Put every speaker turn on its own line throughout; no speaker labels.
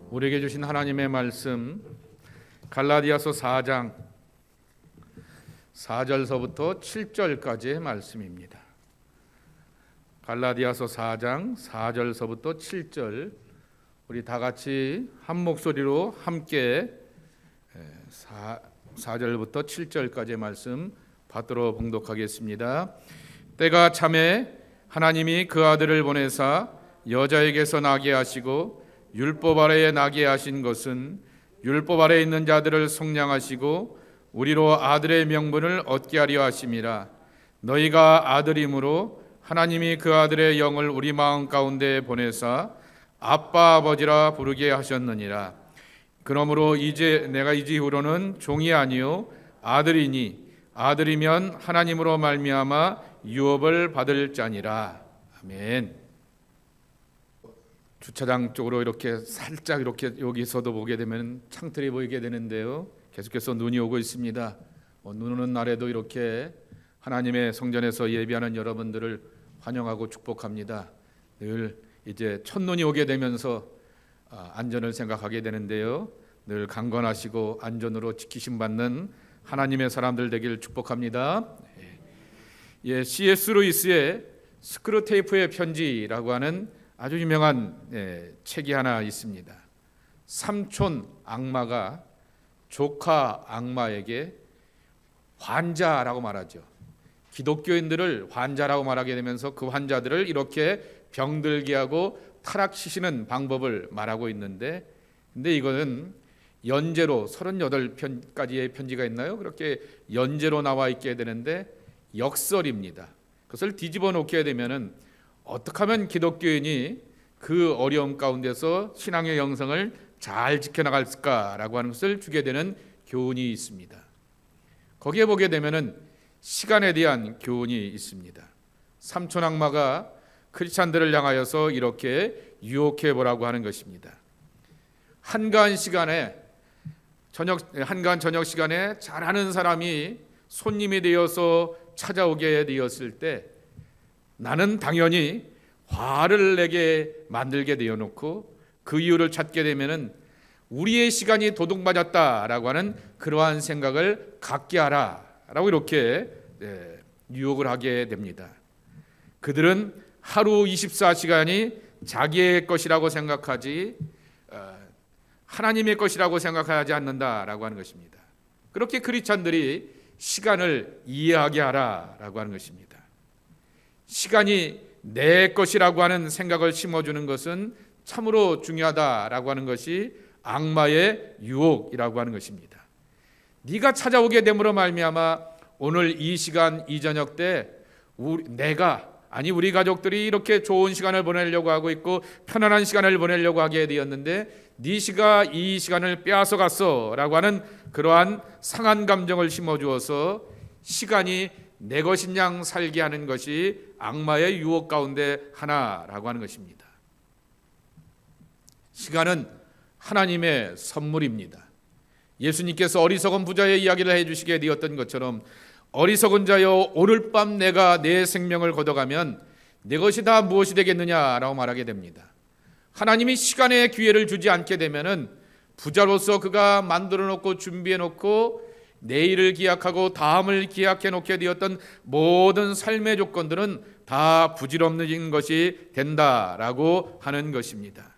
우리에게 주신 하나님의 말씀 갈라디아서 4장 4절서부터 7절까지의 말씀입니다. 갈라디아서 4장 4절서부터 7절, 우리 다 같이 한 목소리로 함께 4절부터 7절까지의 말씀 받들어 봉독하겠습니다. 때가 차매 하나님이 그 아들을 보내사 여자에게서 나게 하시고 율법 아래에 나게 하신 것은 율법 아래에 있는 자들을 속량하시고 우리로 아들의 명분을 얻게 하려 하심이라. 너희가 아들이므로 하나님이 그 아들의 영을 우리 마음 가운데 보내사 아빠 아버지라 부르게 하셨느니라. 그러므로 내가 이제 이후로는 종이 아니요 아들이니 아들이면 하나님으로 말미암아 유업을 받을 자니라. 아멘. 주차장 쪽으로 이렇게 살짝 이렇게 여기서도 보게 되면 창틀이 보이게 되는데요, 계속해서 눈이 오고 있습니다. 눈 오는 날에도 이렇게 하나님의 성전에서 예배하는 여러분들을 환영하고 축복합니다. 늘 이제 첫눈이 오게 되면서 안전을 생각하게 되는데요, 늘 강건하시고 안전으로 지키심 받는 하나님의 사람들 되길 축복합니다. C.S. 루이스의 스크루테이프의 편지라고 하는 아주 유명한 책이 하나 있습니다. 삼촌 악마가 조카 악마에게 환자라고 말하죠. 기독교인들을 환자라고 말하게 되면서 그 환자들을 이렇게 병들게 하고 타락시키는 방법을 말하고 있는데, 근데 이거는 연재로 38편까지의 편지가 있나요? 그렇게 연재로 나와 있게 되는데 역설입니다. 그것을 뒤집어 놓게 되면은 어떻게 하면 기독교인이 그 어려움 가운데서 신앙의 영성을 잘 지켜나갈까라고 하는 것을 주게 되는 교훈이 있습니다. 거기에 보게 되면은 시간에 대한 교훈이 있습니다. 삼촌 악마가 크리스찬들을 향하여서 이렇게 유혹해 보라고 하는 것입니다. 한가한 저녁 시간에 잘하는 사람이 손님이 되어서 찾아오게 되었을 때 나는 당연히 화를 내게 만들게 되어놓고 그 이유를 찾게 되면은 우리의 시간이 도둑맞았다라고 하는 그러한 생각을 갖게 하라라고 이렇게 유혹을 하게 됩니다. 그들은 하루 24시간이 자기의 것이라고 생각하지 하나님의 것이라고 생각하지 않는다라고 하는 것입니다. 그렇게 크리스찬들이 시간을 이해하게 하라라고 하는 것입니다. 시간이 내 것이라고 하는 생각을 심어주는 것은 참으로 중요하다라고 하는 것이 악마의 유혹이라고 하는 것입니다. 네가 찾아오게 됨으로 말미암아 오늘 이 시간 이 저녁 때 우리 가족들이 이렇게 좋은 시간을 보내려고 하고 있고 편안한 시간을 보내려고 하게 되었는데 네가 이 시간을 빼앗아 갔어 라고 하는 그러한 상한 감정을 심어주어서 시간이 내 것인 양 살게 하는 것이 악마의 유혹 가운데 하나라고 하는 것입니다. 시간은 하나님의 선물입니다. 예수님께서 어리석은 부자의 이야기를 해주시게 되었던 것처럼 어리석은 자여 오늘 밤 내가 내 생명을 걷어가면 내 것이 다 무엇이 되겠느냐라고 말하게 됩니다. 하나님이 시간의 기회를 주지 않게 되면은 부자로서 그가 만들어 놓고 준비해 놓고 내일을 기약하고 다음을 기약해 놓게 되었던 모든 삶의 조건들은 다 부질없는 것이 된다라고 하는 것입니다.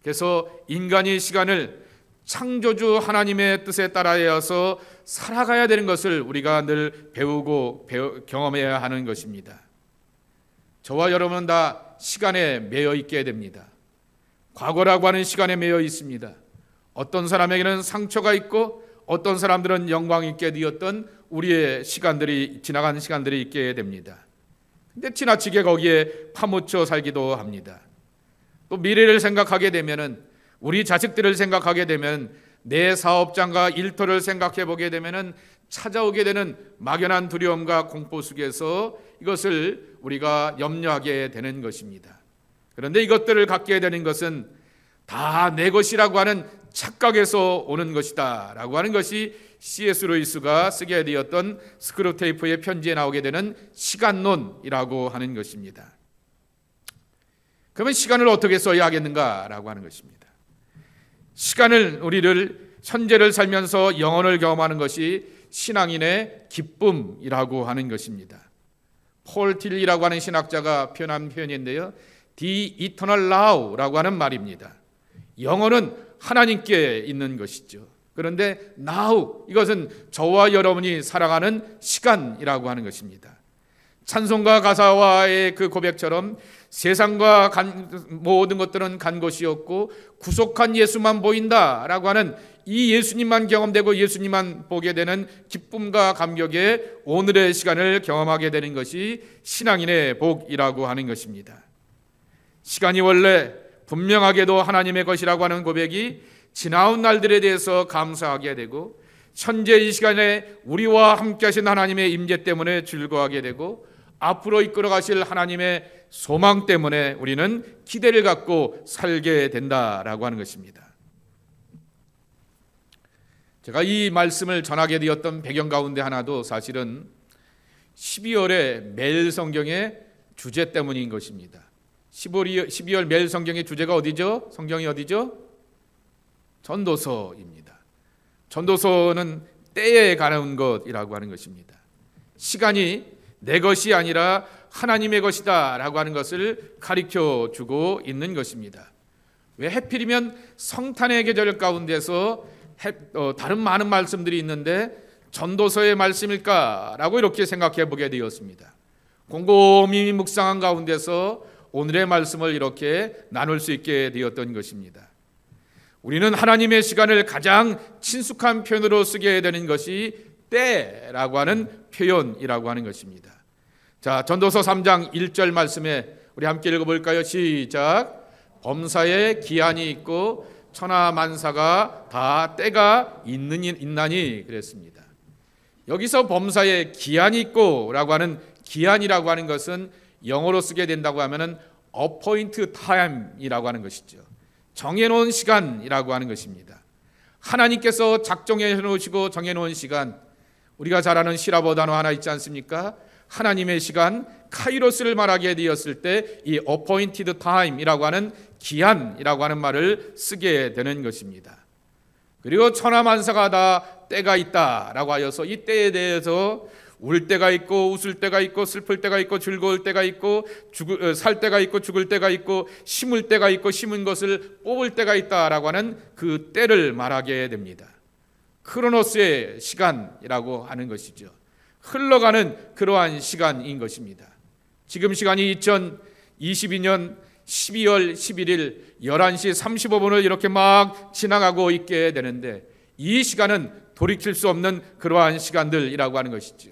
그래서 인간이 시간을 창조주 하나님의 뜻에 따라서 살아가야 되는 것을 우리가 늘 배우고 경험해야 하는 것입니다. 저와 여러분은 다 시간에 매여 있게 됩니다. 과거라고 하는 시간에 매여 있습니다. 어떤 사람에게는 상처가 있고 어떤 사람들은 영광 있게 되었던 우리의 지나간 시간들이 있게 됩니다. 근데 지나치게 거기에 파묻혀 살기도 합니다. 또 미래를 생각하게 되면은 우리 자식들을 생각하게 되면 내 사업장과 일터를 생각해 보게 되면은 찾아오게 되는 막연한 두려움과 공포 속에서 이것을 우리가 염려하게 되는 것입니다. 그런데 이것들을 갖게 되는 것은 다 내 것이라고 하는 착각에서 오는 것이다 라고 하는 것이 C.S. 루이스가 쓰게 되었던 스크루테이프의 편지에 나오게 되는 시간론이라고 하는 것입니다. 그러면 시간을 어떻게 써야 하겠는가 라고 하는 것입니다. 시간을 우리를 현재를 살면서 영혼을 경험하는 것이 신앙인의 기쁨이라고 하는 것입니다. 폴 틸리라고 하는 신학자가 표현한 표현인데요, The Eternal Now라고 하는 말입니다. 영혼은 하나님께 있는 것이죠. 그런데 now, 이것은 저와 여러분이 살아가는 시간이라고 하는 것입니다. 찬송가 가사와의 그 고백처럼 세상과 모든 것들은 간 곳이었고 구속한 예수만 보인다라고 하는 이 예수님만 경험되고 예수님만 보게 되는 기쁨과 감격에 오늘의 시간을 경험하게 되는 것이 신앙인의 복이라고 하는 것입니다. 시간이 원래 분명하게도 하나님의 것이라고 하는 고백이 지나온 날들에 대해서 감사하게 되고 현재 이 시간에 우리와 함께 하신 하나님의 임재 때문에 즐거워하게 되고 앞으로 이끌어 가실 하나님의 소망 때문에 우리는 기대를 갖고 살게 된다라고 하는 것입니다. 제가 이 말씀을 전하게 되었던 배경 가운데 하나도 사실은 12월의 매일 성경의 주제 때문인 것입니다. 12월 매일 성경의 주제가 어디죠? 성경이 어디죠? 전도서입니다. 전도서는 때에 관한 것이라고 하는 것입니다. 시간이 내 것이 아니라 하나님의 것이다 라고 하는 것을 가르쳐 주고 있는 것입니다. 왜 하필이면 성탄의 계절 가운데서 다른 많은 말씀들이 있는데 전도서의 말씀일까 라고 이렇게 생각해 보게 되었습니다. 곰곰이 묵상한 가운데서 오늘의 말씀을 이렇게 나눌 수 있게 되었던 것입니다. 우리는 하나님의 시간을 가장 친숙한 표현으로 쓰게 되는 것이 때라고 하는 표현이라고 하는 것입니다. 자, 전도서 3장 1절 말씀에 우리 함께 읽어볼까요? 시작. 범사에 기한이 있고 천하 만사가 다 때가 있나니 그랬습니다. 여기서 범사에 기한이 있고 라고 하는 기한이라고 하는 것은 영어로 쓰게 된다고 하면은 appoint time이라고 하는 것이죠. 정해놓은 시간이라고 하는 것입니다. 하나님께서 작정해 놓으시고 정해놓은 시간, 우리가 잘 아는 시라버 단어 하나 있지 않습니까? 하나님의 시간, 카이로스를 말하게 되었을 때 이 appointed time이라고 하는 기한이라고 하는 말을 쓰게 되는 것입니다. 그리고 천하만사가 다 때가 있다라고 하여서 이 때에 대해서 울 때가 있고 웃을 때가 있고 슬플 때가 있고 즐거울 때가 있고 살 때가 있고 죽을 때가 있고 심을 때가 있고 심은 것을 뽑을 때가 있다라고 하는 그 때를 말하게 됩니다. 크로노스의 시간이라고 하는 것이죠. 흘러가는 그러한 시간인 것입니다. 지금 시간이 2022년 12월 11일 11시 35분을 이렇게 막 지나가고 있게 되는데 이 시간은 돌이킬 수 없는 그러한 시간들이라고 하는 것이죠.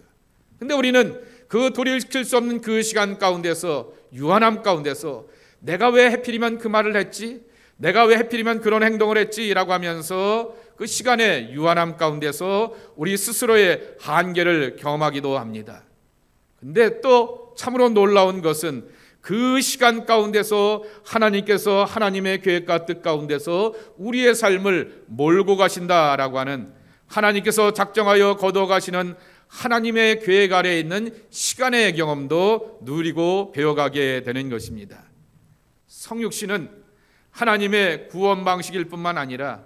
근데 우리는 그 돌이킬 수 없는 그 시간 가운데서 유한함 가운데서 내가 왜 하필이면 그 말을 했지? 내가 왜 하필이면 그런 행동을 했지? 라고 하면서 그 시간의 유한함 가운데서 우리 스스로의 한계를 경험하기도 합니다. 근데 또 참으로 놀라운 것은 그 시간 가운데서 하나님께서 하나님의 계획과 뜻 가운데서 우리의 삶을 몰고 가신다라고 하는 하나님께서 작정하여 거둬가시는 하나님의 계획 아래에 있는 시간의 경험도 누리고 배워가게 되는 것입니다. 성육신은 하나님의 구원 방식일 뿐만 아니라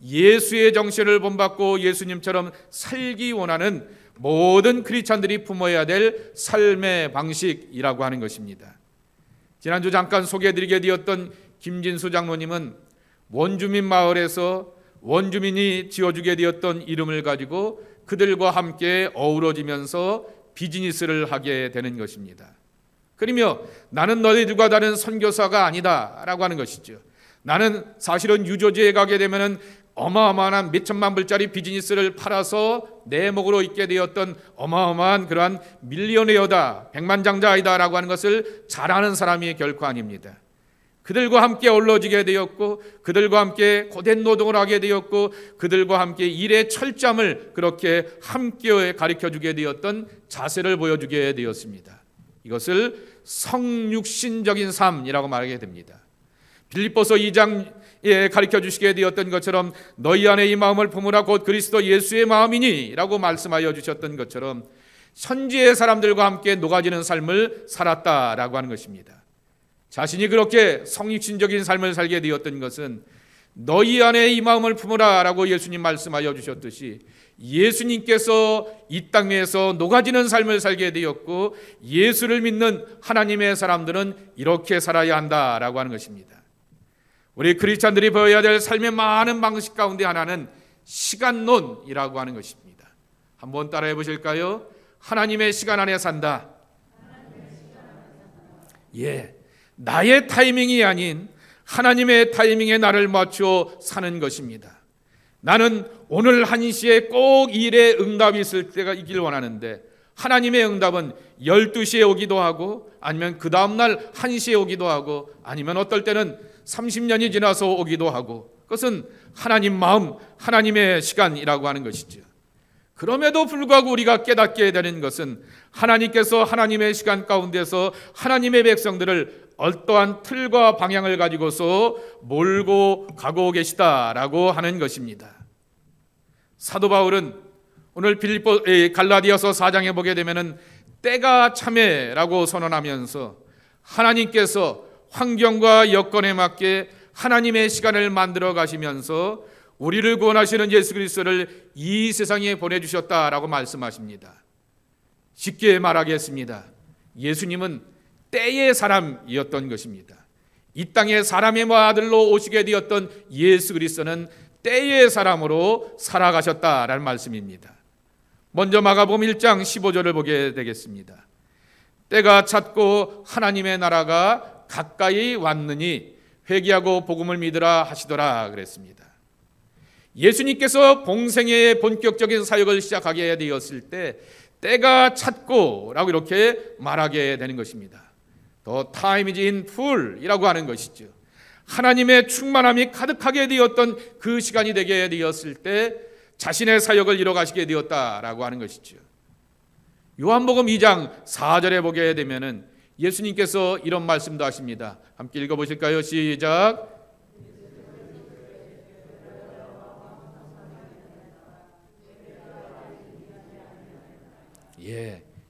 예수의 정신을 본받고 예수님처럼 살기 원하는 모든 크리스찬들이 품어야 될 삶의 방식이라고 하는 것입니다. 지난주 잠깐 소개해드리게 되었던 김진수 장로님은 원주민 마을에서 원주민이 지어주게 되었던 이름을 가지고 그들과 함께 어우러지면서 비즈니스를 하게 되는 것입니다. 그러며 나는 너희들과 다른 선교사가 아니다 라고 하는 것이죠. 나는 사실은 유조지에 가게 되면 어마어마한 몇천만 불짜리 비즈니스를 팔아서 내 목으로 있게 되었던 어마어마한 그러한 밀리언웨어다, 백만장자이다 라고 하는 것을 잘 아는 사람이 결코 아닙니다. 그들과 함께 어우러지게 되었고 그들과 함께 고된 노동을 하게 되었고 그들과 함께 일의 철저함을 그렇게 함께 가르쳐주게 되었던 자세를 보여주게 되었습니다. 이것을 성육신적인 삶이라고 말하게 됩니다. 빌립보서 2장에 가르쳐주시게 되었던 것처럼 너희 안에 이 마음을 품으라 곧 그리스도 예수의 마음이니 라고 말씀하여 주셨던 것처럼 현지의 사람들과 함께 녹아지는 삶을 살았다라고 하는 것입니다. 자신이 그렇게 성육신적인 삶을 살게 되었던 것은 너희 안에 이 마음을 품으라 라고 예수님 말씀하여 주셨듯이 예수님께서 이 땅에서 녹아지는 삶을 살게 되었고 예수를 믿는 하나님의 사람들은 이렇게 살아야 한다라고 하는 것입니다. 우리 크리스찬들이 배워야 될 삶의 많은 방식 가운데 하나는 시간론이라고 하는 것입니다. 한번 따라해 보실까요? 하나님의 시간 안에 산다. 나의 타이밍이 아닌 하나님의 타이밍에 나를 맞춰 사는 것입니다. 나는 오늘 1시에 꼭 일에 응답이 있을 때가 있길 원하는데 하나님의 응답은 12시에 오기도 하고 아니면 그 다음날 1시에 오기도 하고 아니면 어떨 때는 30년이 지나서 오기도 하고 그것은 하나님 마음, 하나님의 시간이라고 하는 것이죠. 그럼에도 불구하고 우리가 깨닫게 되는 것은 하나님께서 하나님의 시간 가운데서 하나님의 백성들을 어떠한 틀과 방향을 가지고서 몰고 가고 계시다라고 하는 것입니다. 사도 바울은 오늘 갈라디아서 4장에 보게 되면은 때가 참에라고 선언하면서 하나님께서 환경과 여건에 맞게 하나님의 시간을 만들어 가시면서 우리를 구원하시는 예수 그리스도를 이 세상에 보내주셨다라고 말씀하십니다. 쉽게 말하겠습니다. 예수님은 때의 사람이었던 것입니다. 이 땅에 사람의 아들로 오시게 되었던 예수 그리스도는 때의 사람으로 살아가셨다라는 말씀입니다. 먼저 마가복음 1장 15절을 보게 되겠습니다. 때가 찼고 하나님의 나라가 가까이 왔느니 회개하고 복음을 믿으라 하시더라 그랬습니다. 예수님께서 봉생애의 본격적인 사역을 시작하게 되었을 때 때가 찼고 라고 이렇게 말하게 되는 것입니다. The time is in full 이라고 하는 것이죠. 하나님의 충만함이 가득하게 되었던 그 시간이 되게 되었을 때 자신의 사역을 이뤄가시게 되었다라고 하는 것이죠. 요한복음 2장 4절에 보게 되면은 예수님께서 이런 말씀도 하십니다. 함께 읽어보실까요? 시작.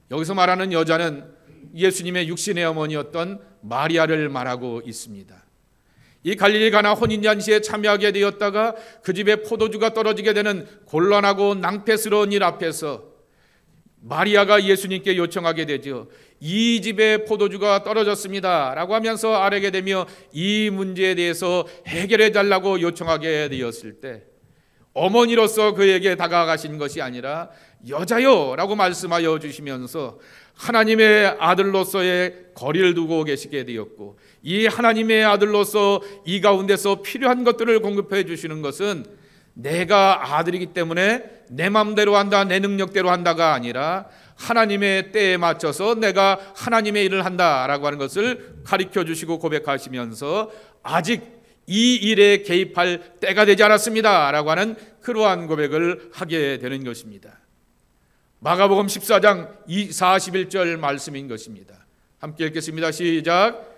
여기서 말하는 여자는 예수님의 육신의 어머니였던 마리아를 말하고 있습니다. 이 갈릴리 가나 혼인잔치에 참여하게 되었다가 그 집에 포도주가 떨어지게 되는 곤란하고 낭패스러운 일 앞에서 마리아가 예수님께 요청하게 되죠. 이 집에 포도주가 떨어졌습니다 라고 하면서 아뢰게 되며 이 문제에 대해서 해결해 달라고 요청하게 되었을 때 어머니로서 그에게 다가가신 것이 아니라 여자요 라고 말씀하여 주시면서 하나님의 아들로서의 거리를 두고 계시게 되었고 이 하나님의 아들로서 이 가운데서 필요한 것들을 공급해 주시는 것은 내가 아들이기 때문에 내 마음대로 한다, 내 능력대로 한다가 아니라 하나님의 때에 맞춰서 내가 하나님의 일을 한다라고 하는 것을 가르쳐 주시고 고백하시면서 아직 이 일에 개입할 때가 되지 않았습니다 라고 하는 그러한 고백을 하게 되는 것입니다. 마가복음 14장 41절 말씀인 것입니다. 함께 읽겠습니다. 시작.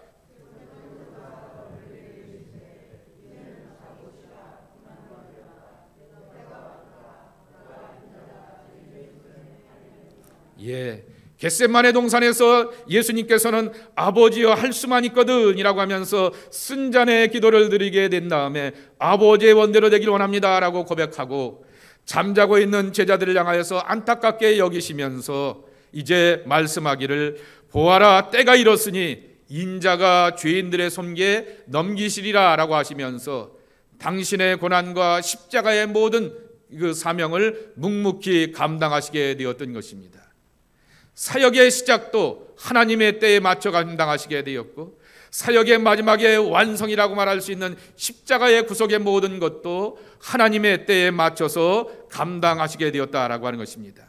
겟세마네 동산에서 예수님께서는 아버지여 할 수만 있거든 이라고 하면서 쓴잔의 기도를 드리게 된 다음에 아버지의 원대로 되길 원합니다 라고 고백하고 잠자고 있는 제자들을 향하여서 안타깝게 여기시면서 이제 말씀하기를 보아라 때가 이렇으니 인자가 죄인들의 손에 넘기시리라 라고 하시면서 당신의 고난과 십자가의 모든 그 사명을 묵묵히 감당하시게 되었던 것입니다. 사역의 시작도 하나님의 때에 맞춰 감당하시게 되었고 사역의 마지막에 완성이라고 말할 수 있는 십자가의 구속의 모든 것도 하나님의 때에 맞춰서 감당하시게 되었다라고 하는 것입니다.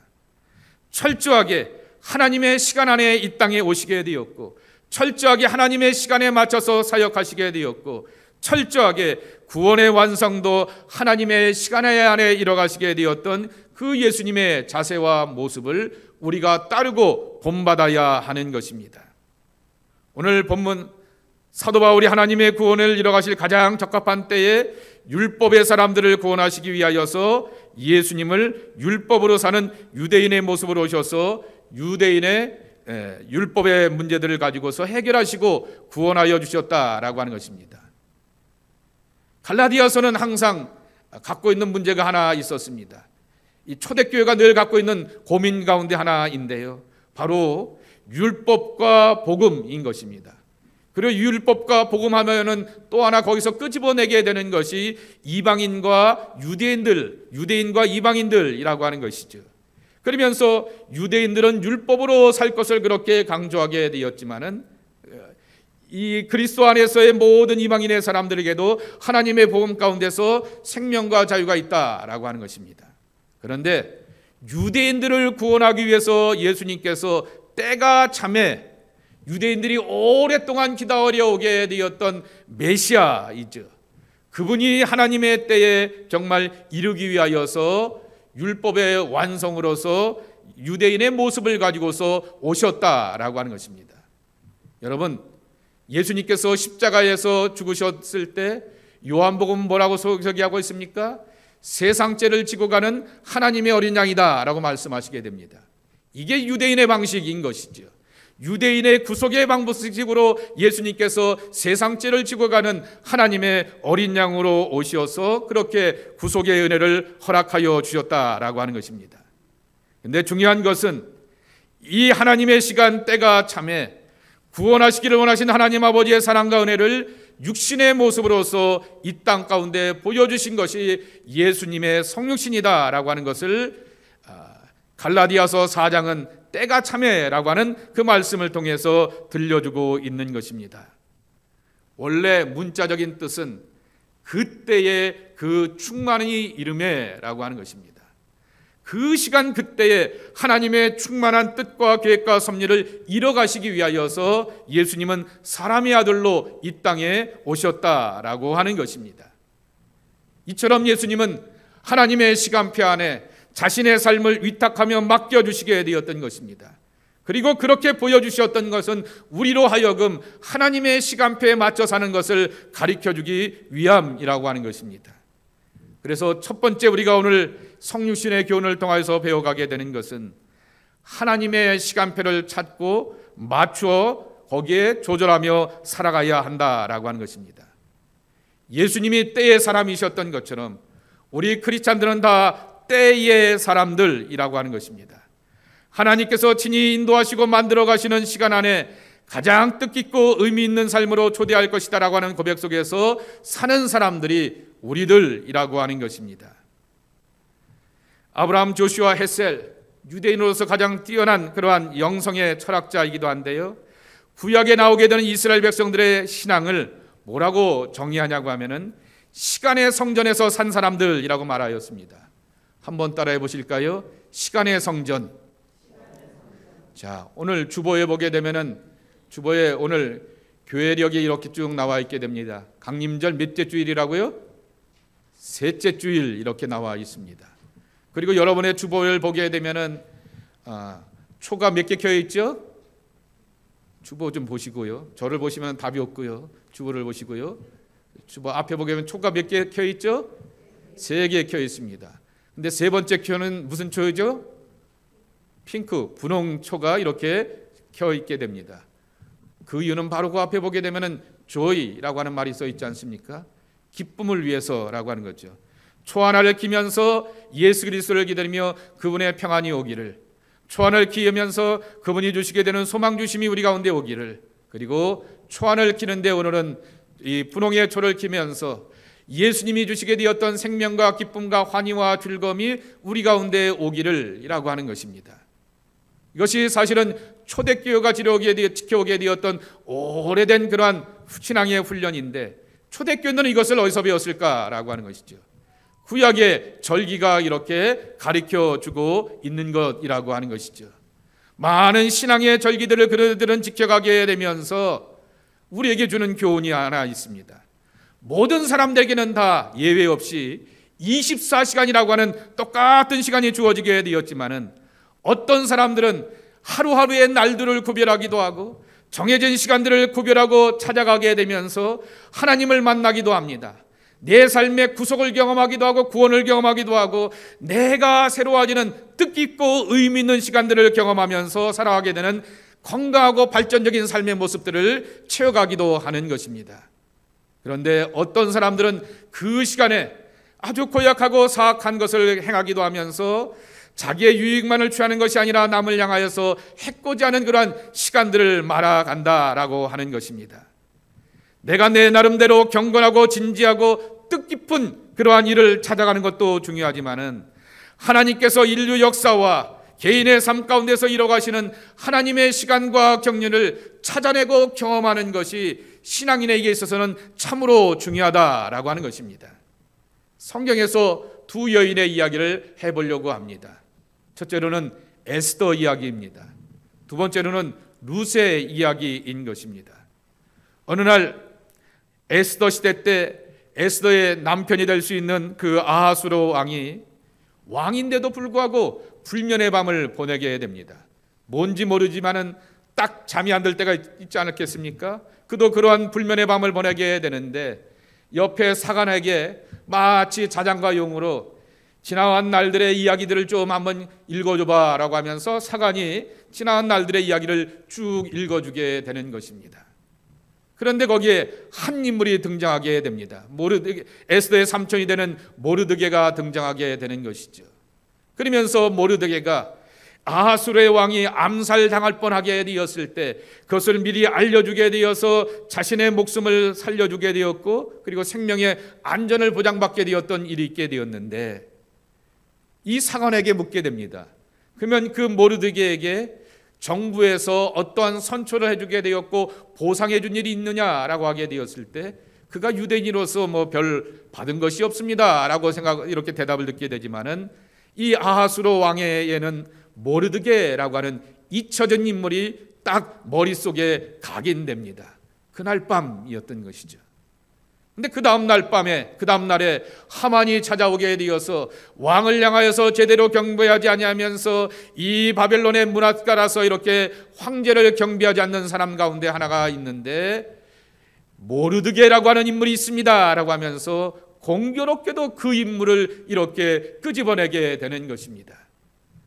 철저하게 하나님의 시간 안에 이 땅에 오시게 되었고 철저하게 하나님의 시간에 맞춰서 사역하시게 되었고 철저하게 구원의 완성도 하나님의 시간 안에 이뤄가시게 되었던 그 예수님의 자세와 모습을 우리가 따르고 본받아야 하는 것입니다. 오늘 본문 사도 바울이 하나님의 구원을 이뤄가실 가장 적합한 때에 율법의 사람들을 구원하시기 위하여서 예수님을 율법으로 사는 유대인의 모습으로 오셔서 유대인의 율법의 문제들을 가지고서 해결하시고 구원하여 주셨다라고 하는 것입니다. 갈라디아서는 항상 갖고 있는 문제가 하나 있었습니다. 이 초대교회가 늘 갖고 있는 고민 가운데 하나인데요, 바로 율법과 복음인 것입니다. 그리고 율법과 복음하면은 또 하나 거기서 끄집어내게 되는 것이 이방인과 유대인들, 유대인과 이방인들이라고 하는 것이죠. 그러면서 유대인들은 율법으로 살 것을 그렇게 강조하게 되었지만은 이 그리스도 안에서의 모든 이방인의 사람들에게도 하나님의 복음 가운데서 생명과 자유가 있다라고 하는 것입니다. 그런데 유대인들을 구원하기 위해서 예수님께서 때가 참에 유대인들이 오랫동안 기다려 오게 되었던 메시아이죠. 그분이 하나님의 때에 정말 이르기 위하여서 율법의 완성으로서 유대인의 모습을 가지고서 오셨다라고 하는 것입니다. 여러분, 예수님께서 십자가에서 죽으셨을 때 요한복음 뭐라고 소개하고 있습니까? 세상죄를 지고 가는 하나님의 어린 양이다 라고 말씀하시게 됩니다. 이게 유대인의 방식인 것이죠. 유대인의 구속의 방식으로 예수님께서 세상죄를 지고 가는 하나님의 어린 양으로 오셔서 그렇게 구속의 은혜를 허락하여 주셨다라고 하는 것입니다. 그런데 중요한 것은 이 하나님의 시간 때가 참에 구원하시기를 원하신 하나님 아버지의 사랑과 은혜를 육신의 모습으로서 이 땅 가운데 보여주신 것이 예수님의 성육신이다라고 하는 것을 갈라디아서 4장은 때가 참에라고 하는 그 말씀을 통해서 들려주고 있는 것입니다. 원래 문자적인 뜻은 그때의 그 충만이 이름에라고 하는 것입니다. 그 시간 그때에 하나님의 충만한 뜻과 계획과 섭리를 이뤄가시기 위하여서 예수님은 사람의 아들로 이 땅에 오셨다라고 하는 것입니다. 이처럼 예수님은 하나님의 시간표 안에 자신의 삶을 위탁하며 맡겨주시게 되었던 것입니다. 그리고 그렇게 보여주셨던 것은 우리로 하여금 하나님의 시간표에 맞춰 사는 것을 가르쳐주기 위함이라고 하는 것입니다. 그래서 첫 번째 우리가 오늘 성육신의 교훈을 통해서 배워가게 되는 것은 하나님의 시간표를 찾고 맞추어 거기에 조절하며 살아가야 한다라고 하는 것입니다. 예수님이 때의 사람이셨던 것처럼 우리 크리스찬들은 다 때의 사람들이라고 하는 것입니다. 하나님께서 친히 인도하시고 만들어 가시는 시간 안에 가장 뜻깊고 의미 있는 삶으로 초대할 것이다라고 하는 고백 속에서 사는 사람들이 우리들이라고 하는 것입니다. 아브라함 조슈아 헤셀, 유대인으로서 가장 뛰어난 그러한 영성의 철학자이기도 한데요, 구약에 나오게 되는 이스라엘 백성들의 신앙을 뭐라고 정의하냐고 하면은 시간의 성전에서 산 사람들이라고 말하였습니다. 한번 따라해 보실까요? 시간의 성전. 자, 오늘 주보에 보게 되면은 주보에 오늘 교회력이 이렇게 쭉 나와 있게 됩니다. 강림절 몇째 주일이라고요? 셋째 주일 이렇게 나와 있습니다. 그리고 여러분의 주보를 보게 되면은 초가 몇 개 켜져 있죠? 주보 좀 보시고요. 저를 보시면 답이 없고요. 주보를 보시고요. 주보 앞에 보게 되면 초가 몇 개 켜져 있죠? 3개 켜져 있습니다. 근데 세 번째 켜는 무슨 초이죠? 핑크, 분홍 초가 이렇게 켜 있게 됩니다. 그 이유는 바로 그 앞에 보게 되면은 joy라고 하는 말이 써 있지 않습니까? 기쁨을 위해서라고 하는 거죠. 초 하나를 키면서 예수 그리스도를 기다리며 그분의 평안이 오기를, 초 하나를 키우면서 그분이 주시게 되는 소망 주심이 우리 가운데 오기를, 그리고 초 하나를 키는데 오늘은 이 분홍의 초를 키면서 예수님이 주시게 되었던 생명과 기쁨과 환희와 즐거움이 우리 가운데 오기를 이라고 하는 것입니다. 이것이 사실은 초대교회가 지켜오게 되었던 오래된 그러한 신앙의 훈련인데, 초대교회는 이것을 어디서 배웠을까라고 하는 것이죠. 구약의 절기가 이렇게 가르쳐주고 있는 것이라고 하는 것이죠. 많은 신앙의 절기들을 그들은 지켜가게 되면서 우리에게 주는 교훈이 하나 있습니다. 모든 사람들에게는 다 예외 없이 24시간이라고 하는 똑같은 시간이 주어지게 되었지만은 어떤 사람들은 하루하루의 날들을 구별하기도 하고 정해진 시간들을 구별하고 찾아가게 되면서 하나님을 만나기도 합니다. 내 삶의 구속을 경험하기도 하고 구원을 경험하기도 하고 내가 새로워지는 뜻깊고 의미 있는 시간들을 경험하면서 살아가게 되는 건강하고 발전적인 삶의 모습들을 채워가기도 하는 것입니다. 그런데 어떤 사람들은 그 시간에 아주 고약하고 사악한 것을 행하기도 하면서 자기의 유익만을 취하는 것이 아니라 남을 향하여서 해코지하는 그러한 시간들을 말아간다라고 하는 것입니다. 내가 내 나름대로 경건하고 진지하고 뜻깊은 그러한 일을 찾아가는 것도 중요하지만은 하나님께서 인류 역사와 개인의 삶 가운데서 이뤄가시는 하나님의 시간과 경륜을 찾아내고 경험하는 것이 신앙인에게 있어서는 참으로 중요하다라고 하는 것입니다. 성경에서 두 여인의 이야기를 해보려고 합니다. 첫째로는 에스더 이야기입니다. 두 번째로는 룻의 이야기인 것입니다. 어느 날 에스더 시대 때 에스더의 남편이 될 수 있는 그 아하수로 왕이 왕인데도 불구하고 불면의 밤을 보내게 됩니다. 뭔지 모르지만은 딱 잠이 안 들 때가 있지 않았겠습니까? 그도 그러한 불면의 밤을 보내게 되는데 옆에 사관에게 마치 자장가 용으로 지나간 날들의 이야기들을 좀 한번 읽어줘봐 라고 하면서 사관이 지나간 날들의 이야기를 쭉 읽어주게 되는 것입니다. 그런데 거기에 한 인물이 등장하게 됩니다. 에스더의 삼촌이 되는 모르드게가 등장하게 되는 것이죠. 그러면서 모르드게가 아하수르의 왕이 암살당할 뻔하게 되었을 때 그것을 미리 알려주게 되어서 자신의 목숨을 살려주게 되었고 그리고 생명의 안전을 보장받게 되었던 일이 있게 되었는데 이 사관에게 묻게 됩니다. 그러면 그 모르드게에게 정부에서 어떠한 선처를 해주게 되었고 보상해 준 일이 있느냐라고 하게 되었을 때 그가 유대인으로서 뭐 별 받은 것이 없습니다 라고 이렇게 대답을 듣게 되지만은 이 아하수로 왕에게는 모르드게라고 하는 잊혀진 인물이 딱 머릿속에 각인됩니다. 그날 밤이었던 것이죠. 근데 그 다음 날에 하만이 찾아오게 되어서 왕을 향하여서 제대로 경배하지 아니하면서 이 바벨론의 문화 따라서 이렇게 황제를 경배하지 않는 사람 가운데 하나가 있는데 모르드게라고 하는 인물이 있습니다 라고 하면서 공교롭게도 그 인물을 이렇게 끄집어내게 되는 것입니다.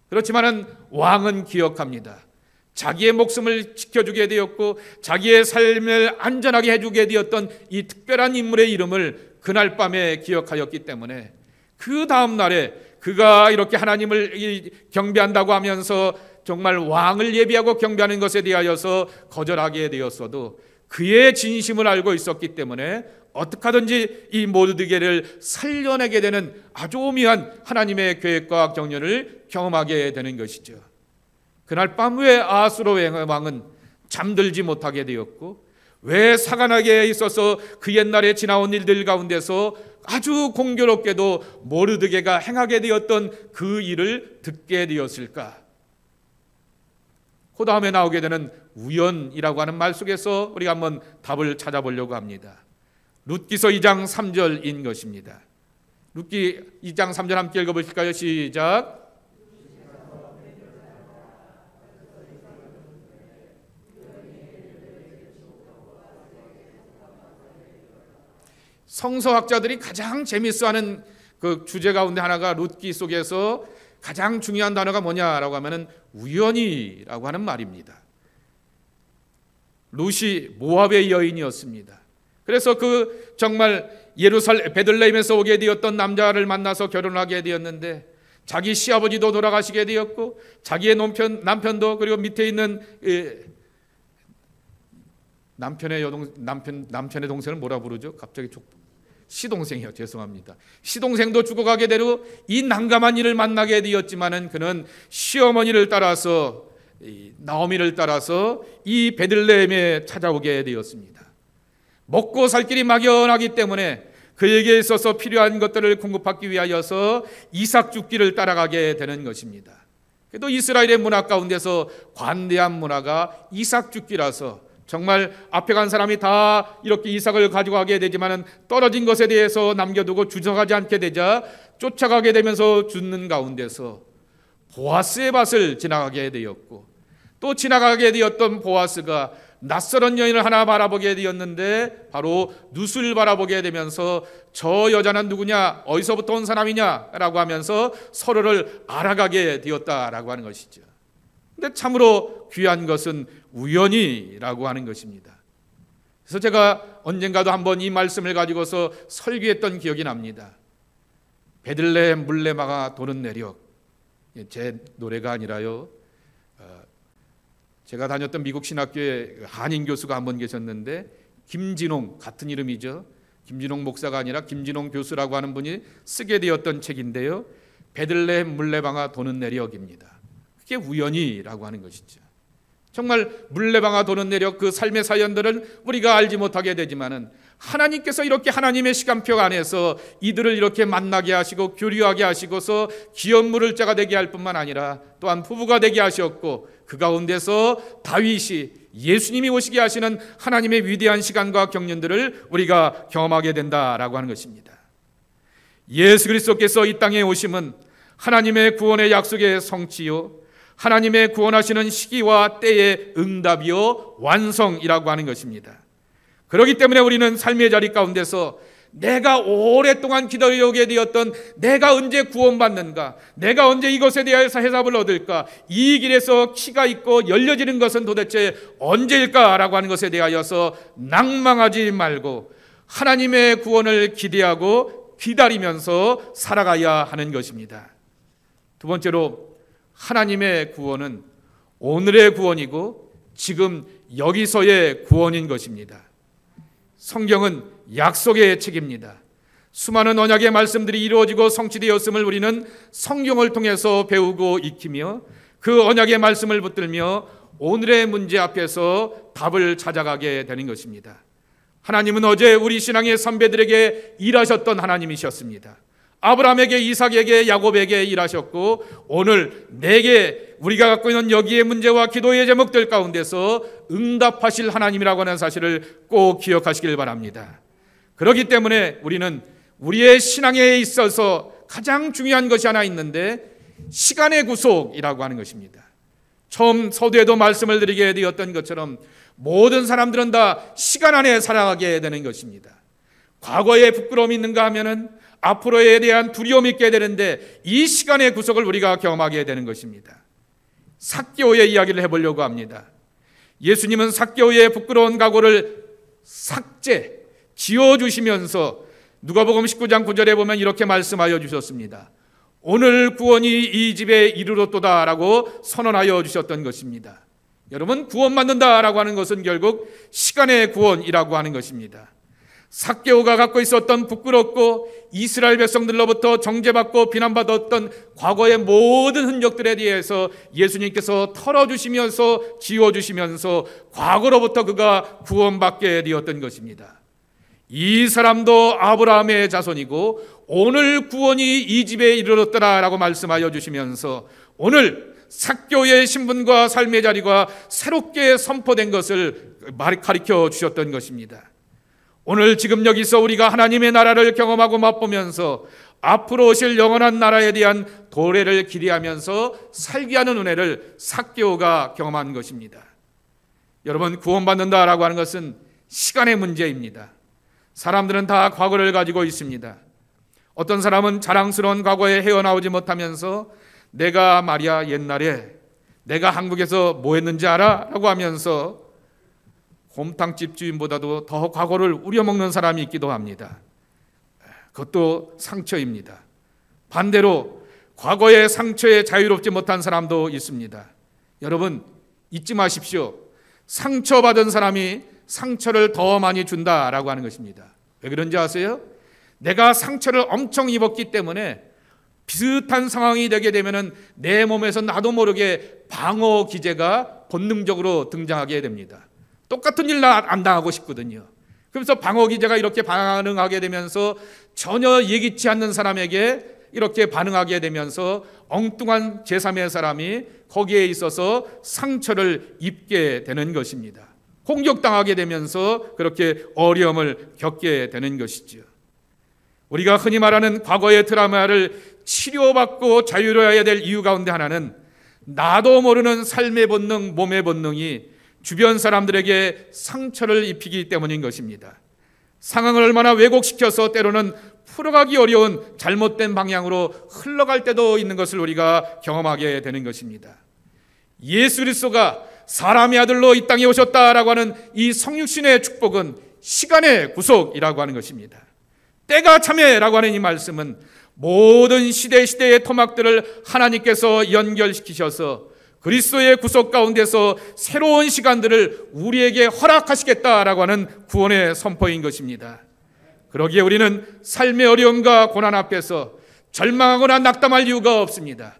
그렇지만은 왕은 기억합니다. 자기의 목숨을 지켜주게 되었고 자기의 삶을 안전하게 해주게 되었던 이 특별한 인물의 이름을 그날 밤에 기억하였기 때문에 그 다음 날에 그가 이렇게 하나님을 경배한다고 하면서 정말 왕을 예비하고 경배하는 것에 대하여서 거절하게 되었어도 그의 진심을 알고 있었기 때문에 어떻게 하든지 이 모르드게를 살려내게 되는 아주 오묘한 하나님의 계획과 경륜을 경험하게 되는 것이죠. 그날 밤 왜 아하수로 왕은 잠들지 못하게 되었고 왜 사관에게 있어서 그 옛날에 지나온 일들 가운데서 아주 공교롭게도 모르드게가 행하게 되었던 그 일을 듣게 되었을까? 그 다음에 나오게 되는 우연이라고 하는 말 속에서 우리가 한번 답을 찾아보려고 합니다. 룻기서 2장 3절인 것입니다. 룻기 2장 3절 함께 읽어보실까요? 시작. 성서학자들이 가장 재미있어하는 그 주제 가운데 하나가 룻기 속에서 가장 중요한 단어가 뭐냐라고 하면은 우연이라고 하는 말입니다. 룻이 모압의 여인이었습니다. 그래서 그 정말 베들레헴에서 오게 되었던 남자를 만나서 결혼하게 되었는데 자기 시아버지도 돌아가시게 되었고 자기의 남편도 그리고 밑에 있는 남편의 동생을 뭐라 부르죠? 갑자기 시동생이요. 죄송합니다. 시동생도 죽어가게 되고 이 난감한 일을 만나게 되었지만은 그는 시어머니를 따라서 나오미를 따라서 이 베들레헴에 찾아오게 되었습니다. 먹고 살 길이 막연하기 때문에 그에게 있어서 필요한 것들을 공급하기 위하여서 이삭 죽기를 따라가게 되는 것입니다. 그래도 이스라엘의 문화 가운데서 관대한 문화가 이삭 죽기라서 정말 앞에 간 사람이 다 이렇게 이삭을 가지고 가게 되지만 떨어진 것에 대해서 남겨두고 주저가지 않게 되자 쫓아가게 되면서 죽는 가운데서 보아스의 밭을 지나가게 되었고 또 지나가게 되었던 보아스가 낯설은 여인을 하나 바라보게 되었는데 바로 룻을 바라보게 되면서 저 여자는 누구냐? 어디서부터 온 사람이냐? 라고 하면서 서로를 알아가게 되었다라고 하는 것이죠. 근데 참으로 귀한 것은 우연이라고 하는 것입니다. 그래서 제가 언젠가도 한번 이 말씀을 가지고서 설교했던 기억이 납니다. 베들레헴 물레방아 도는 내력. 제 노래가 아니라요, 제가 다녔던 미국 신학교에 한인 교수가 한 번 계셨는데, 김진홍, 같은 이름이죠. 김진홍 목사가 아니라 김진홍 교수라고 하는 분이 쓰게 되었던 책인데요, 베들레헴 물레방아 도는 내력입니다. 그게 우연이라고 하는 것이죠. 정말 물레방아 도는 내력, 그 삶의 사연들은 우리가 알지 못하게 되지만은 하나님께서 이렇게 하나님의 시간표 안에서 이들을 이렇게 만나게 하시고 교류하게 하시고서 귀한 물을 자가 되게 할 뿐만 아니라 또한 부부가 되게 하셨고, 그 가운데서 다윗이 예수님이 오시게 하시는 하나님의 위대한 시간과 경륜들을 우리가 경험하게 된다라고 하는 것입니다. 예수 그리스도께서 이 땅에 오심은 하나님의 구원의 약속의 성취요, 하나님의 구원하시는 시기와 때의 응답이요 완성이라고 하는 것입니다. 그렇기 때문에 우리는 삶의 자리 가운데서 내가 오랫동안 기다려오게 되었던 내가 언제 구원받는가, 내가 언제 이것에 대해서 해답을 얻을까, 이 길에서 키가 있고 열려지는 것은 도대체 언제일까라고 하는 것에 대하여서 낭망하지 말고 하나님의 구원을 기대하고 기다리면서 살아가야 하는 것입니다. 두 번째로, 하나님의 구원은 오늘의 구원이고 지금 여기서의 구원인 것입니다. 성경은 약속의 책입니다. 수많은 언약의 말씀들이 이루어지고 성취되었음을 우리는 성경을 통해서 배우고 익히며 그 언약의 말씀을 붙들며 오늘의 문제 앞에서 답을 찾아가게 되는 것입니다. 하나님은 어제 우리 신앙의 선배들에게 일하셨던 하나님이셨습니다. 아브라함에게, 이삭에게, 야곱에게 일하셨고, 오늘 내게 우리가 갖고 있는 여기의 문제와 기도의 제목들 가운데서 응답하실 하나님이라고 하는 사실을 꼭 기억하시길 바랍니다. 그렇기 때문에 우리는 우리의 신앙에 있어서 가장 중요한 것이 하나 있는데, 시간의 구속이라고 하는 것입니다. 처음 서두에도 말씀을 드리게 되었던 것처럼 모든 사람들은 다 시간 안에 살아가게 되는 것입니다. 과거에 부끄러움이 있는가 하면은 앞으로에 대한 두려움이 있게 되는데, 이 시간의 구속을 우리가 경험하게 되는 것입니다. 삭개오의 이야기를 해보려고 합니다. 예수님은 삭개오의 부끄러운 각오를 지워주시면서 누가복음 19장 9절에 보면 이렇게 말씀하여 주셨습니다. 오늘 구원이 이 집에 이르렀도다 라고 선언하여 주셨던 것입니다. 여러분, 구원받는다라고 하는 것은 결국 시간의 구원이라고 하는 것입니다. 삭개오가 갖고 있었던 부끄럽고 이스라엘 백성들로부터 정죄받고 비난받았던 과거의 모든 흔적들에 대해서 예수님께서 털어주시면서 지워주시면서 과거로부터 그가 구원받게 되었던 것입니다. 이 사람도 아브라함의 자손이고 오늘 구원이 이 집에 이르렀더라라고 말씀하여 주시면서 오늘 삭개오의 신분과 삶의 자리가 새롭게 선포된 것을 가르쳐 주셨던 것입니다. 오늘 지금 여기서 우리가 하나님의 나라를 경험하고 맛보면서 앞으로 오실 영원한 나라에 대한 도래를 기대하면서 살게 하는 은혜를 삭개오가 경험한 것입니다. 여러분, 구원받는다라고 하는 것은 시간의 문제입니다. 사람들은 다 과거를 가지고 있습니다. 어떤 사람은 자랑스러운 과거에 헤어나오지 못하면서 내가 말이야 옛날에 내가 한국에서 뭐 했는지 알아? 라고 하면서 곰탕집 주인보다도 더 과거를 우려먹는 사람이 있기도 합니다. 그것도 상처입니다. 반대로 과거의 상처에 자유롭지 못한 사람도 있습니다. 여러분, 잊지 마십시오. 상처받은 사람이 상처를 더 많이 준다라고 하는 것입니다. 왜 그런지 아세요? 내가 상처를 엄청 입었기 때문에 비슷한 상황이 되게 되면 내 몸에서 나도 모르게 방어 기제가 본능적으로 등장하게 됩니다. 똑같은 일 안 당하고 싶거든요. 그래서 방어 기제가 이렇게 반응하게 되면서 전혀 예기치 않는 사람에게 이렇게 반응하게 되면서 엉뚱한 제3의 사람이 거기에 있어서 상처를 입게 되는 것입니다. 공격당하게 되면서 그렇게 어려움을 겪게 되는 것이죠. 우리가 흔히 말하는 과거의 트라우마를 치료받고 자유로워야 될 이유 가운데 하나는 나도 모르는 삶의 본능, 몸의 본능이 주변 사람들에게 상처를 입히기 때문인 것입니다. 상황을 얼마나 왜곡시켜서 때로는 풀어가기 어려운 잘못된 방향으로 흘러갈 때도 있는 것을 우리가 경험하게 되는 것입니다. 예수 그리스도가 사람의 아들로 이 땅에 오셨다라고 하는 이 성육신의 축복은 시간의 구속이라고 하는 것입니다. 때가 참에라고 하는 이 말씀은 모든 시대의 토막들을 하나님께서 연결시키셔서 그리스도의 구속 가운데서 새로운 시간들을 우리에게 허락하시겠다라고 하는 구원의 선포인 것입니다. 그러기에 우리는 삶의 어려움과 고난 앞에서 절망하거나 낙담할 이유가 없습니다.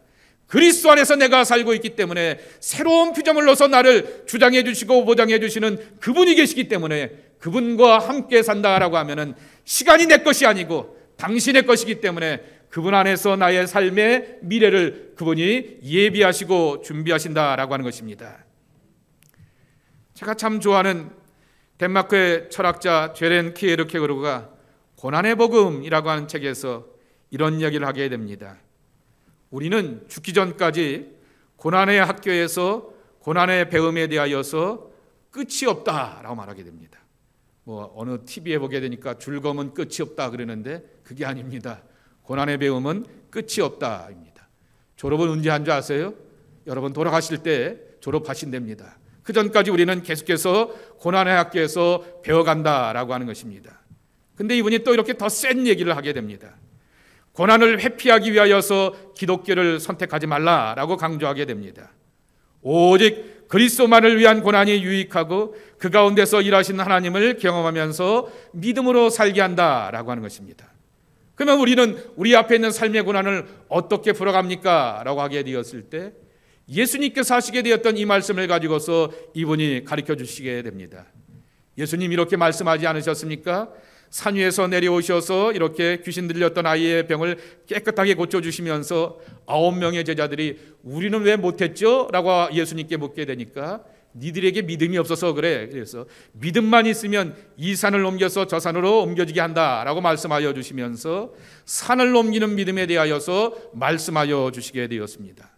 그리스도 안에서 내가 살고 있기 때문에 새로운 피조물로서 나를 주장해 주시고 보장해 주시는 그분이 계시기 때문에 그분과 함께 산다라고 하면은 시간이 내 것이 아니고 당신의 것이기 때문에 그분 안에서 나의 삶의 미래를 그분이 예비하시고 준비하신다라고 하는 것입니다. 제가 참 좋아하는 덴마크의 철학자 죄렌 키에르케고르가 고난의 복음이라고 하는 책에서 이런 이야기를 하게 됩니다. 우리는 죽기 전까지 고난의 학교에서 고난의 배움에 대하여서 끝이 없다라고 말하게 됩니다. 어느 TV에 보게 되니까 즐거움은 끝이 없다 그러는데 그게 아닙니다. 고난의 배움은 끝이 없다입니다. 졸업은 언제 한 줄 아세요? 여러분 돌아가실 때 졸업하신답니다. 그 전까지 우리는 계속해서 고난의 학교에서 배워간다라고 하는 것입니다. 근데 이분이 또 이렇게 더 센 얘기를 하게 됩니다. 고난을 회피하기 위하여서 기독교를 선택하지 말라라고 강조하게 됩니다. 오직 그리스도만을 위한 고난이 유익하고 그 가운데서 일하신 하나님을 경험하면서 믿음으로 살게 한다라고 하는 것입니다. 그러면 우리는 우리 앞에 있는 삶의 고난을 어떻게 풀어갑니까? 라고 하게 되었을 때 예수님께서 하시게 되었던 이 말씀을 가지고서 이분이 가르쳐 주시게 됩니다. 예수님 이렇게 말씀하지 않으셨습니까? 산 위에서 내려오셔서 이렇게 귀신 들렸던 아이의 병을 깨끗하게 고쳐주시면서 9명의 제자들이 우리는 왜 못했죠? 라고 예수님께 묻게 되니까 니들에게 믿음이 없어서 그래. 그래서 믿음만 있으면 이 산을 옮겨서 저 산으로 옮겨지게 한다라고 말씀하여 주시면서 산을 옮기는 믿음에 대하여서 말씀하여 주시게 되었습니다.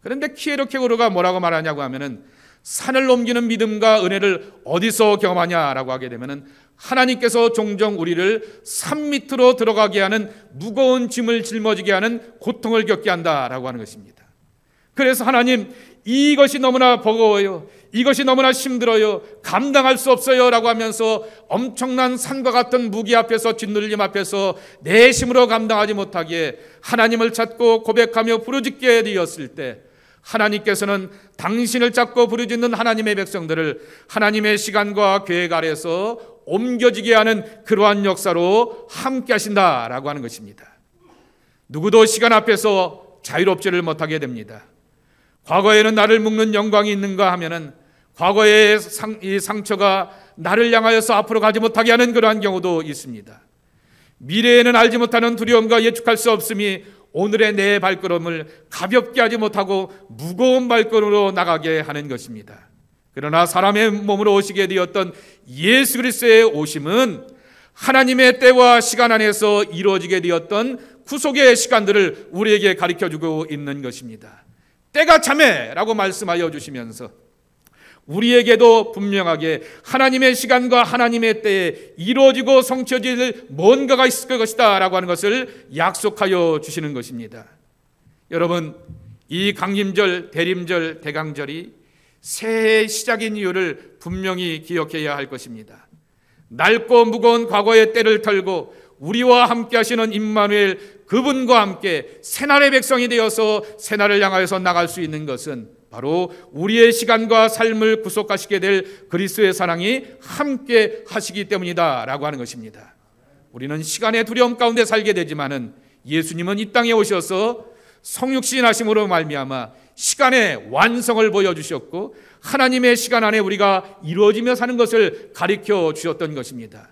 그런데 키에르케고르가 뭐라고 말하냐고 하면은 산을 옮기는 믿음과 은혜를 어디서 경험하냐라고 하게 되면은 하나님께서 종종 우리를 산 밑으로 들어가게 하는 무거운 짐을 짊어지게 하는 고통을 겪게 한다라고 하는 것입니다. 그래서 하나님 이것이 너무나 버거워요. 이것이 너무나 힘들어요. 감당할 수 없어요 라고 하면서 엄청난 산과 같은 무기 앞에서 짓눌림 앞에서 내 힘으로 감당하지 못하기에 하나님을 찾고 고백하며 부르짖게 되었을 때 하나님께서는 당신을 찾고 부르짖는 하나님의 백성들을 하나님의 시간과 계획 아래서 옮겨지게 하는 그러한 역사로 함께 하신다라고 하는 것입니다. 누구도 시간 앞에서 자유롭지를 못하게 됩니다. 과거에는 나를 묶는 영광이 있는가 하면은 과거의 이 상처가 나를 향하여서 앞으로 가지 못하게 하는 그러한 경우도 있습니다. 미래에는 알지 못하는 두려움과 예측할 수 없음이 오늘의 내 발걸음을 가볍게 하지 못하고 무거운 발걸음으로 나가게 하는 것입니다. 그러나 사람의 몸으로 오시게 되었던 예수 그리스도의 오심은 하나님의 때와 시간 안에서 이루어지게 되었던 구속의 시간들을 우리에게 가르쳐주고 있는 것입니다. 때가 참에라고 말씀하여 주시면서 우리에게도 분명하게 하나님의 시간과 하나님의 때에 이루어지고 성취될 뭔가가 있을 것이다 라고 하는 것을 약속하여 주시는 것입니다. 여러분, 이 강림절, 대림절, 대강절이 새해의 시작인 이유를 분명히 기억해야 할 것입니다. 낡고 무거운 과거의 때를 털고 우리와 함께 하시는 임마누엘 그분과 함께 새날의 백성이 되어서 새날을 향하여서 나갈 수 있는 것은 바로 우리의 시간과 삶을 구속하시게 될 그리스도의 사랑이 함께 하시기 때문이다 라고 하는 것입니다. 우리는 시간의 두려움 가운데 살게 되지만은 예수님은 이 땅에 오셔서 성육신 하심으로 말미암아 시간의 완성을 보여주셨고 하나님의 시간 안에 우리가 이루어지며 사는 것을 가르쳐 주셨던 것입니다.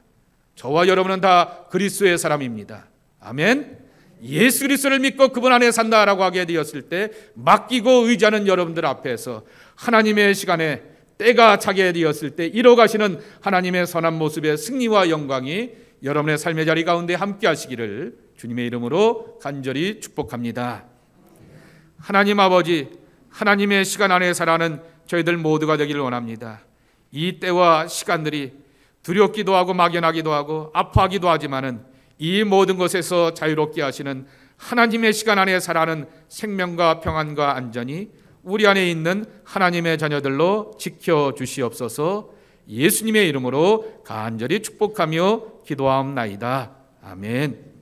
저와 여러분은 다 그리스도의 사람입니다. 아멘. 예수 그리스도를 믿고 그분 안에 산다라고 하게 되었을 때 맡기고 의지하는 여러분들 앞에서 하나님의 시간에 때가 차게 되었을 때 이뤄가시는 하나님의 선한 모습의 승리와 영광이 여러분의 삶의 자리 가운데 함께 하시기를 주님의 이름으로 간절히 축복합니다. 하나님 아버지, 하나님의 시간 안에 살아가는 저희들 모두가 되기를 원합니다. 이 때와 시간들이 두렵기도 하고 막연하기도 하고 아파하기도 하지만은 이 모든 것에서 자유롭게 하시는 하나님의 시간 안에 살아가는 생명과 평안과 안전이 우리 안에 있는 하나님의 자녀들로 지켜주시옵소서. 예수님의 이름으로 간절히 축복하며 기도하옵나이다. 아멘.